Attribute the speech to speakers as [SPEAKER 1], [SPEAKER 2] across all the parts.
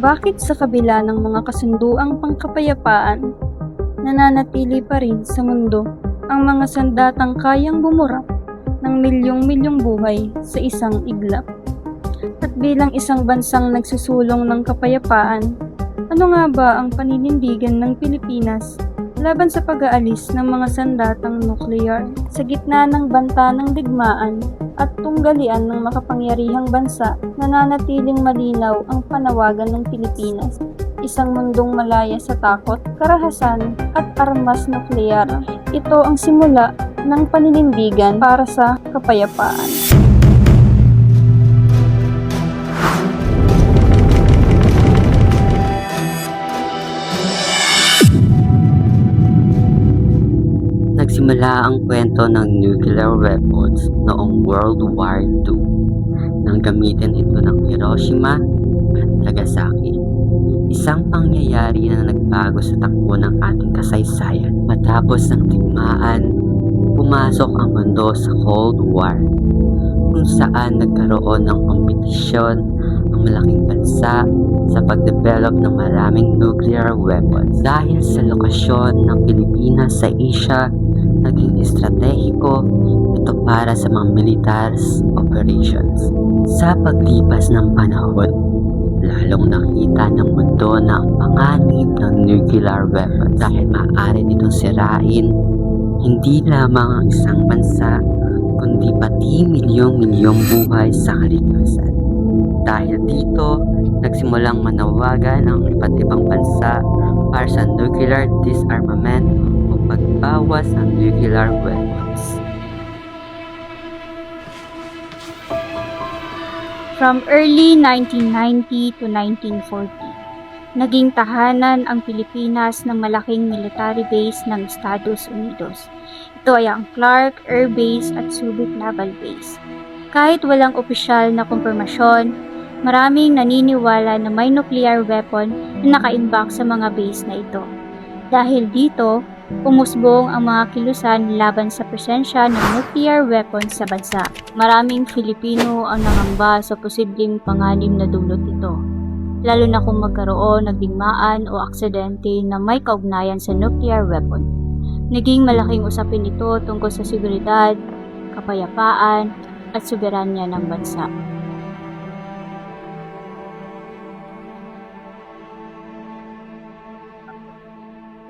[SPEAKER 1] Bakit sa kabila ng mga kasunduang pangkapayapaan, nananatili pa rin sa mundo ang mga sandatang kayang bumura ng milyong-milyong buhay sa isang iglap? At bilang isang bansang nagsusulong ng kapayapaan, ano nga ba ang paninindigan ng Pilipinas laban sa pag-aalis ng mga sandatang nuklear sa gitna ng banta ng digmaan at tunggalian ng makapangyarihang bansa? Nananatiling malinaw ang panawagan ng Pilipinas, isang mundong malaya sa takot, karahasan at armas nuklear. Ito ang simula ng paninindigan para sa kapayapaan.
[SPEAKER 2] Nagsimula ang kwento ng nuclear weapons noong World War II nang gamitin ito ng Hiroshima at Nagasaki. Isang pangyayari na nagbago sa takbo ng ating kasaysayan. Matapos ng digmaan, pumasok ang mundo sa Cold War, kung saan nagkaroon ng kompetisyon ang malaking bansa sa pagdevelop ng maraming nuclear weapons. Dahil sa lokasyon ng Pilipinas sa Asia, naging estratehiko ito para sa mga military operations. Sa paglipas ng panahon, lalong nakita ng mundo na ang panganib ng nuclear weapons dahil maaari nitong sirain hindi lamang ang isang bansa, kundi pati milyong-milyong buhay sa kalikasan. Dahil dito, nagsimulang manawagan ang iba't ibang bansa para sa nuclear disarmament o pagbawas ng nuclear weapons.
[SPEAKER 1] From early 1990 to 1940, naging tahanan ang Pilipinas ng malaking military base ng Estados Unidos. Ito ay ang Clark Air Base at Subic Naval Base. Kahit walang opisyal na kumpirmasyon, maraming naniniwala na may nuclear weapon na nakaimbak sa mga base na ito. Dahil dito, umusbong ang mga kilusan laban sa presensya ng nuclear weapons sa bansa. Maraming Filipino ang nangamba sa posibleng panganib na dulot ito, lalo na kung magkaroon ng digmaan o aksidente na may kaugnayan sa nuclear weapon. Naging malaking usapin ito tungkol sa seguridad, kapayapaan, at soberanya ng bansa.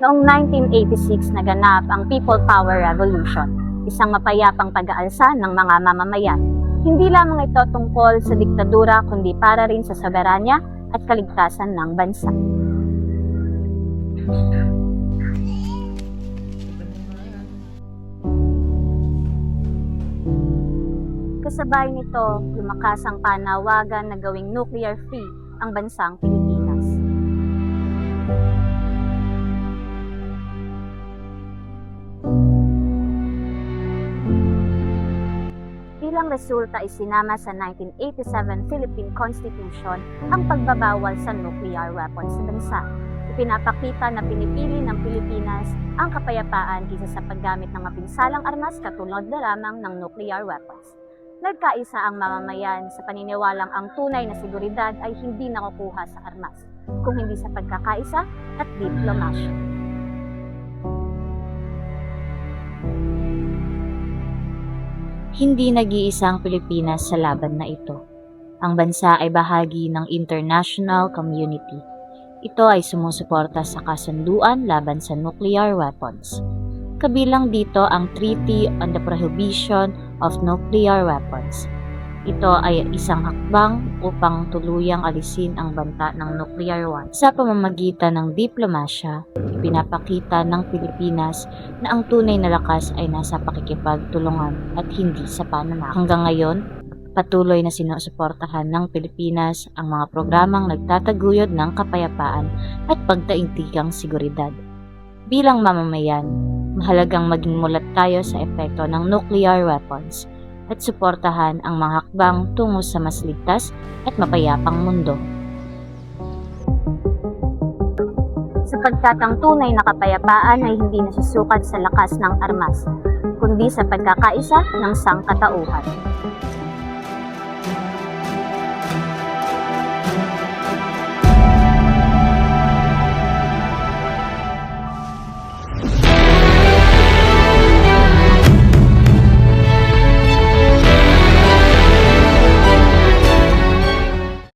[SPEAKER 3] Noong 1986 naganap ang People Power Revolution, isang mapayapang pag-aalsa ng mga mamamayan. Hindi lamang ito tungkol sa diktadura kundi para rin sa soberanya at kaligtasan ng bansa. Kasabay nito, lumakas ang panawagan na gawing nuclear-free ang bansang Pilipinas. Bilang resulta ay sinama sa 1987 Philippine Constitution ang pagbabawal sa nuclear weapons sa bansa. Ipinapakita na pinipili ng Pilipinas ang kapayapaan kaysa sa paggamit ng mapinsalang armas katulad na lamang ng nuclear weapons. Nagkaisa ang mamamayan sa paniniwalang ang tunay na seguridad ay hindi nakukuha sa armas, kung hindi sa pagkakaisa at diplomasya.
[SPEAKER 4] Hindi nag-iisa ang Pilipinas sa laban na ito. Ang bansa ay bahagi ng international community. Ito ay sumusuporta sa kasunduan laban sa nuclear weapons. Kabilang dito ang Treaty on the Prohibition of Nuclear Weapons. Ito ay isang hakbang upang tuluyang alisin ang banta ng nuclear weapons. Sa pamamagitan ng diplomasya, ipinapakita ng Pilipinas na ang tunay na lakas ay nasa pakikipagtulungan at hindi sa pananakot. Hanggang ngayon, patuloy na sinusuportahan ng Pilipinas ang mga programang nagtataguyod ng kapayapaan at pagdaigdigang seguridad. Bilang mamamayan, mahalagang maging mulat tayo sa epekto ng nuclear weapons at suportahan ang mga hakbang tungo sa mas ligtas at mapayapang mundo.
[SPEAKER 3] Sapagkat ang tunay na kapayapaan ay hindi nasusukat sa lakas ng armas, kundi sa pagkakaisa ng sangkatauhan.